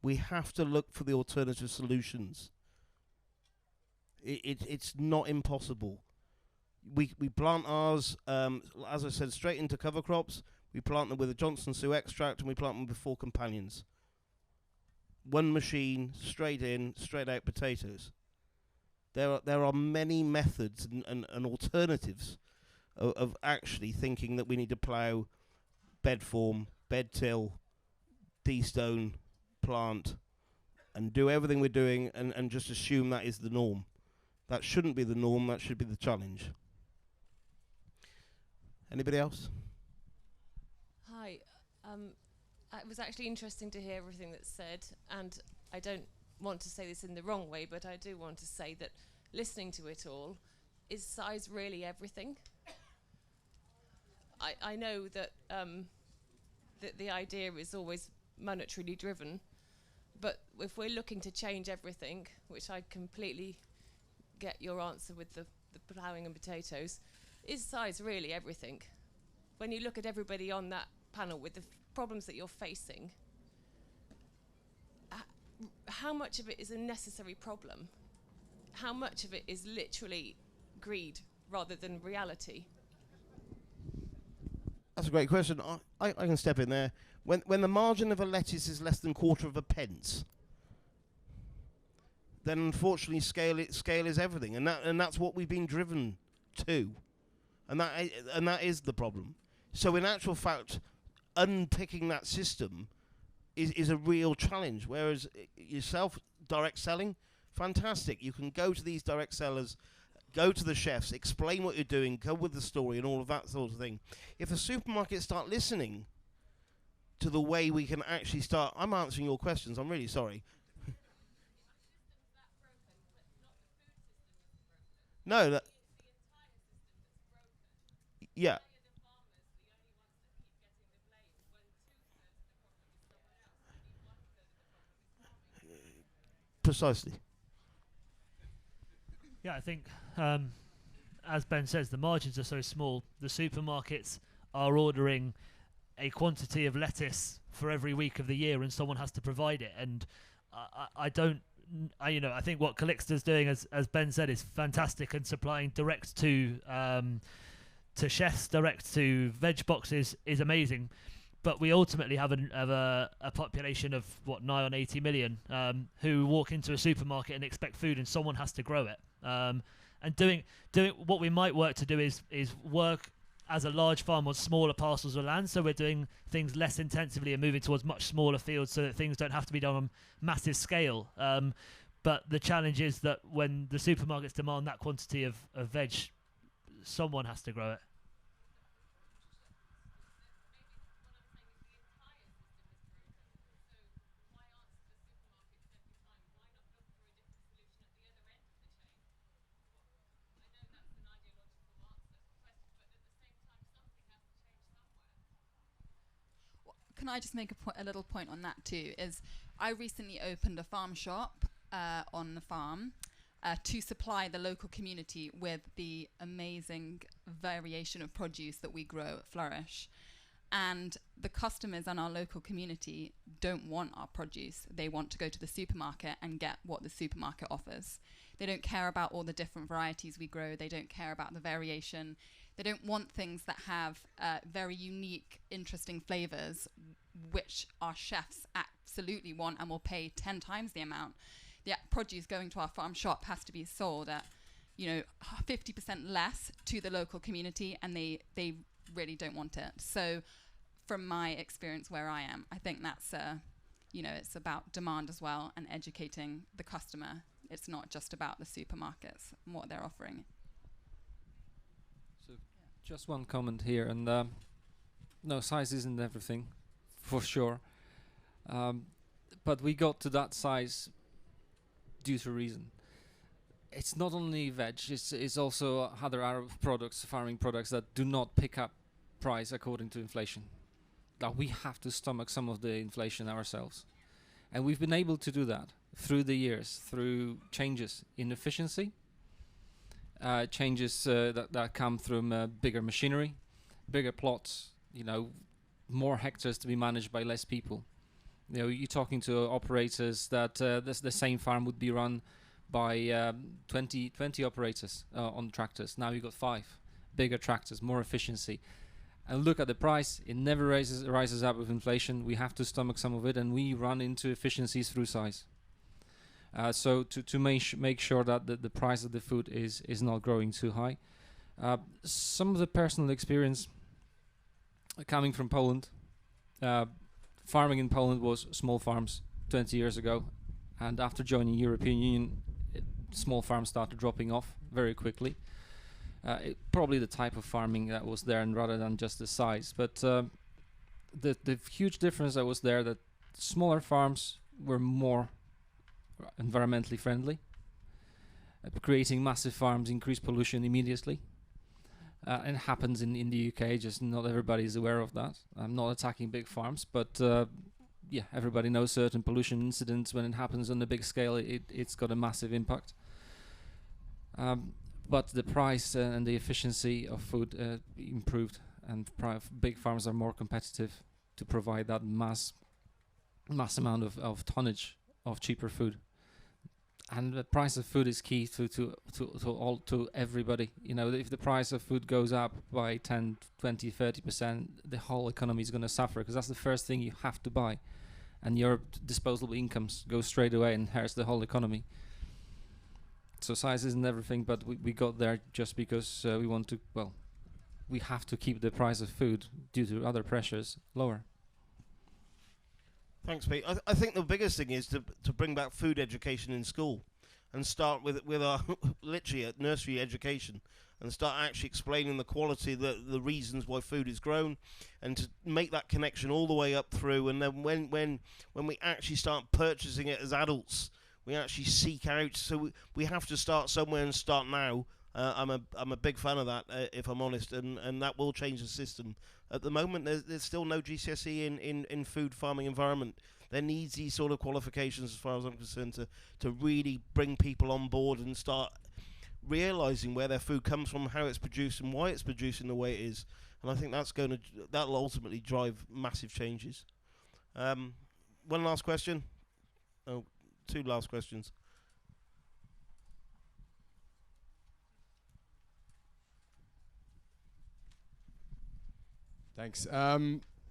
Speaker 1: We have to look for the alternative solutions. It's not impossible. We plant ours, as I said, straight into cover crops. We plant them with a Johnson Sue extract, and we plant them with 4 companions. One machine, straight in, straight out potatoes. There are many methods and alternatives of actually thinking that we need to plough, bed form, bed till, de-stone, plant, and do everything we're doing and just assume that is the norm. That shouldn't be the norm, that should be the challenge. Anybody else?
Speaker 8: Hi. It was actually interesting to hear everything that's said, and I don't want to say this in the wrong way, but I do want to say that listening to it all, is size really everything? I know that that the idea is always monetarily driven, but if we're looking to change everything, which I completely get your answer with the ploughing and potatoes, is size really everything? When you look at everybody on that panel with the problems that you're facing, how much of it is a necessary problem? How much of it is literally greed rather than reality?
Speaker 1: That's a great question. I can step in there. When the margin of a lettuce is less than 1/4 of a pence, then unfortunately scale is everything, and that's what we've been driven to, and that is the problem. So in actual fact, unpicking that system is a real challenge. Whereas yourself, direct selling, fantastic. You can go to these direct sellers, go to the chefs, explain what you're doing, go with the story and all of that sort of thing. If the supermarkets start listening to the way we can actually start... I'm answering your questions, I'm really sorry. No, that... Yeah. Precisely.
Speaker 3: Yeah, I think, as Ben says, the margins are so small. The supermarkets are ordering a quantity of lettuce for every week of the year, and someone has to provide it. And I think what Calixta's doing, as Ben said, is fantastic, and supplying direct to chefs, direct to veg boxes is amazing. But we ultimately have a population of nigh on 80 million who walk into a supermarket and expect food, and someone has to grow it. And doing what we might work to do is work as a large farm on smaller parcels of land. So we're doing things less intensively and moving towards much smaller fields, so that things don't have to be done on massive scale. But the challenge is that when the supermarkets demand that quantity of veg, someone has to grow it.
Speaker 2: Can I just make a little point on that too? Is I recently opened a farm shop on the farm to supply the local community with the amazing variation of produce that we grow at Flourish. And the customers in our local community don't want our produce. They want to go to the supermarket and get what the supermarket offers. They don't care about all the different varieties we grow. They don't care about the variation. They don't want things that have very unique, interesting flavors, which our chefs absolutely want and will pay 10 times the amount. The produce going to our farm shop has to be sold at, 50% less to the local community, and they really don't want it. So from my experience where I am, I think that's, it's about demand as well, and educating the customer. It's not just about the supermarkets and what they're offering.
Speaker 5: So just one comment here, and no, size isn't everything, for sure. But we got to that size due to reason. It's not only veg, it's also other Arab products, farming products that do not pick up price according to inflation. That we have to stomach some of the inflation ourselves. And we've been able to do that through the years, through changes in efficiency, changes that come from bigger machinery, bigger plots, more hectares to be managed by less people. You know, you're talking to operators that the same farm would be run by 20 operators on tractors. Now you've got 5 bigger tractors, more efficiency. And look at the price; it never rises up with inflation. We have to stomach some of it, and we run into efficiencies through size. So to make sure that the price of the food is not growing too high. Some of the personal experience coming from Poland, farming in Poland was small farms 20 years ago, and after joining European Union, small farms started dropping off very quickly. Probably the type of farming that was there, and rather than just the size. But the huge difference that was there, that smaller farms were more environmentally friendly. Creating massive farms increased pollution immediately. And it happens in the UK, just not everybody is aware of that. I'm not attacking big farms, but everybody knows certain pollution incidents. When it happens on a big scale, it's got a massive impact. But the price and the efficiency of food improved, and big farms are more competitive to provide that mass amount of tonnage of cheaper food. And the price of food is key to everybody. You know, if the price of food goes up by 10, 20, 30%, the whole economy is going to suffer, because that's the first thing you have to buy, and your disposable incomes go straight away and hurts the whole economy. So size isn't everything, but we got there just because we have to keep the price of food, due to other pressures, lower.
Speaker 1: Thanks, Pete. I think the biggest thing is to bring back food education in school, and start with our literally at nursery education, and start actually explaining the quality, the reasons why food is grown, and to make that connection all the way up through. And then when we actually start purchasing it as adults, we actually seek out. So we have to start somewhere and start now. I'm a big fan of that, if I'm honest, and that will change the system. At the moment, there's still no GCSE in food farming environment. There needs these sort of qualifications, as far as I'm concerned, to really bring people on board and start realising where their food comes from, how it's produced, and why it's produced in the way it is. And I think that'll ultimately drive massive changes. One last question. Oh, 2 last questions.
Speaker 9: Thanks.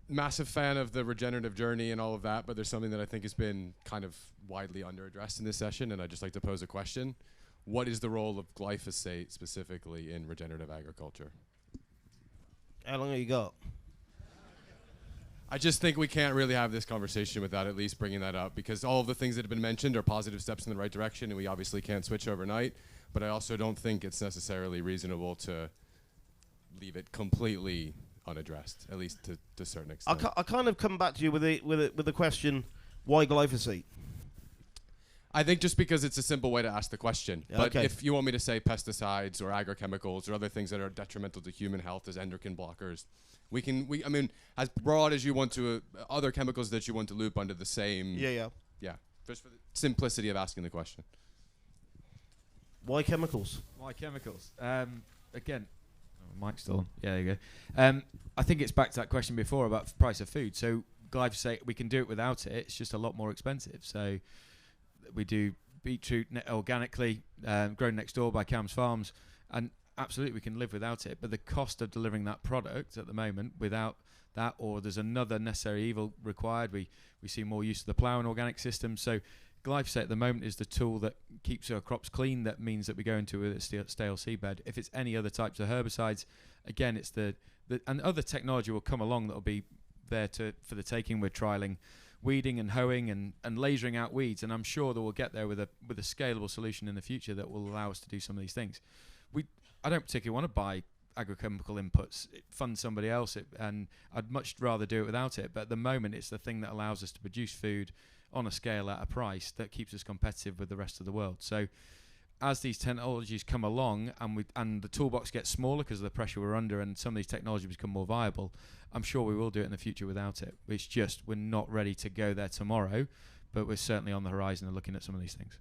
Speaker 9: Massive fan of the regenerative journey and all of that, but there's something that I think has been kind of widely under-addressed in this session, and I'd just like to pose a question. What is the role of glyphosate specifically in regenerative agriculture?
Speaker 1: How long have you got?
Speaker 9: I just think we can't really have this conversation without at least bringing that up, because all of the things that have been mentioned are positive steps in the right direction, and we obviously can't switch overnight, but I also don't think it's necessarily reasonable to leave it completely unaddressed, at least to a certain extent.
Speaker 1: I kind of come back to you with the question, why glyphosate?
Speaker 9: I think just because it's a simple way to ask the question.
Speaker 1: Yeah,
Speaker 9: but
Speaker 1: okay.
Speaker 9: if you want me to say pesticides or agrochemicals or other things that are detrimental to human health as endocrine blockers, I mean, as broad as you want to, other chemicals that you want to loop under the same.
Speaker 1: Yeah.
Speaker 9: Just for the simplicity of asking the question.
Speaker 1: Why chemicals?
Speaker 4: Why chemicals? Again, mic's still on. Yeah, there you go. I think it's back to that question before about the price of food. So glyphosate, we can do it without it. It's just a lot more expensive. So we do beetroot organically, grown next door by Cam's Farms, and absolutely we can live without it. But the cost of delivering that product at the moment, without that, or there's another necessary evil required, we see more use of the plough and organic system. So glyphosate at the moment is the tool that keeps our crops clean. That means that we go into a stale seedbed. If it's any other types of herbicides, again, it's the and other technology will come along that will be there for the taking. We're trialing weeding and hoeing and lasering out weeds, and I'm sure that we'll get there with a scalable solution in the future that will allow us to do some of these things. I don't particularly want to buy agrochemical inputs, fund somebody else, and I'd much rather do it without it. But at the moment, it's the thing that allows us to produce food on a scale at a price that keeps us competitive with the rest of the world. So as these technologies come along and the toolbox gets smaller because of the pressure we're under, and some of these technologies become more viable, I'm sure we will do it in the future without it. It's just we're not ready to go there tomorrow, but we're certainly on the horizon and looking at some of these things.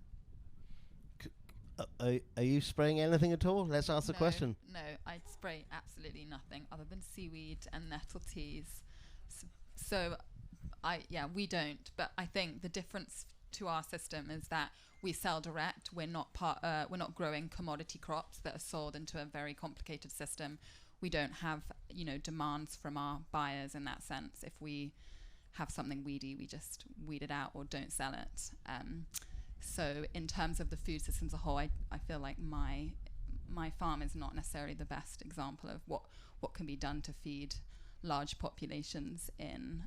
Speaker 1: Are you spraying anything at all? Let's ask the question.
Speaker 6: No, I'd spray absolutely nothing other than seaweed and nettle teas. So, we don't. But I think the difference to our system is that we sell direct. We're not growing commodity crops that are sold into a very complicated system. We don't have, demands from our buyers in that sense. If we have something weedy, we just weed it out or don't sell it. So in terms of the food system as a whole, I feel like my farm is not necessarily the best example of what can be done to feed large populations in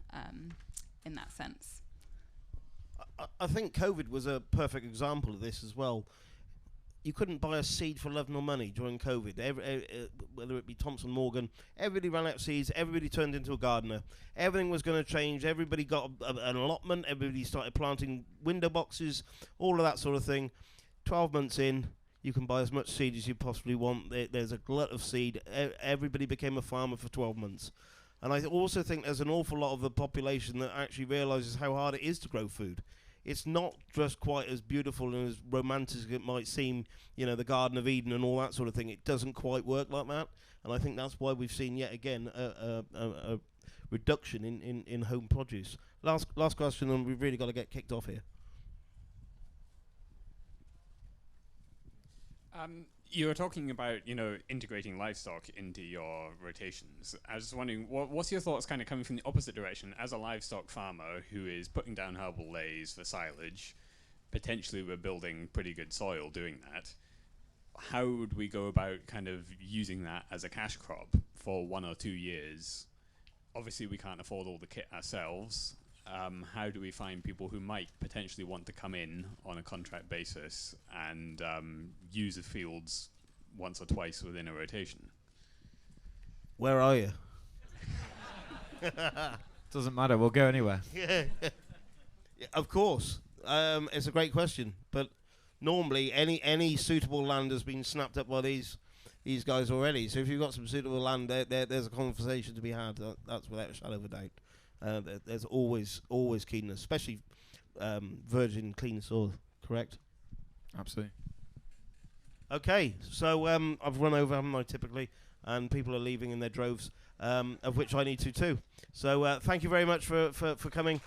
Speaker 6: that sense.
Speaker 1: I think COVID was a perfect example of this as well. You couldn't buy a seed for love nor money during COVID. Whether it be Thompson Morgan, everybody ran out of seeds. Everybody turned into a gardener. Everything was going to change. Everybody got an allotment. Everybody started planting window boxes, all of that sort of thing. 12 months in, you can buy as much seed as you possibly want. There's a glut of seed. Everybody became a farmer for 12 months. And I also think there's an awful lot of the population that actually realises how hard it is to grow food. It's not just quite as beautiful and as romantic as it might seem, the Garden of Eden and all that sort of thing. It doesn't quite work like that. And I think that's why we've seen yet again a reduction in home produce. Last question, and we've really got to get kicked off here.
Speaker 10: You were talking about, integrating livestock into your rotations. I was just wondering, what's your thoughts kind of coming from the opposite direction? As a livestock farmer who is putting down herbal lays for silage, potentially we're building pretty good soil doing that. How would we go about kind of using that as a cash crop for 1 or 2 years? Obviously, we can't afford all the kit ourselves. How do we find people who might potentially want to come in on a contract basis and use the fields once or twice within a rotation?
Speaker 1: Where are you?
Speaker 11: Doesn't matter, we'll go anywhere.
Speaker 1: Yeah, of course. It's a great question, but normally any suitable land has been snapped up by these guys already. So if you've got some suitable land, there's a conversation to be had. That's without a shadow of a doubt. There's always keenness, especially virgin, clean soil. Correct?
Speaker 11: Absolutely.
Speaker 1: Okay, so I've run over, haven't I, typically, and people are leaving in their droves, of which I need to too. So thank you very much for coming.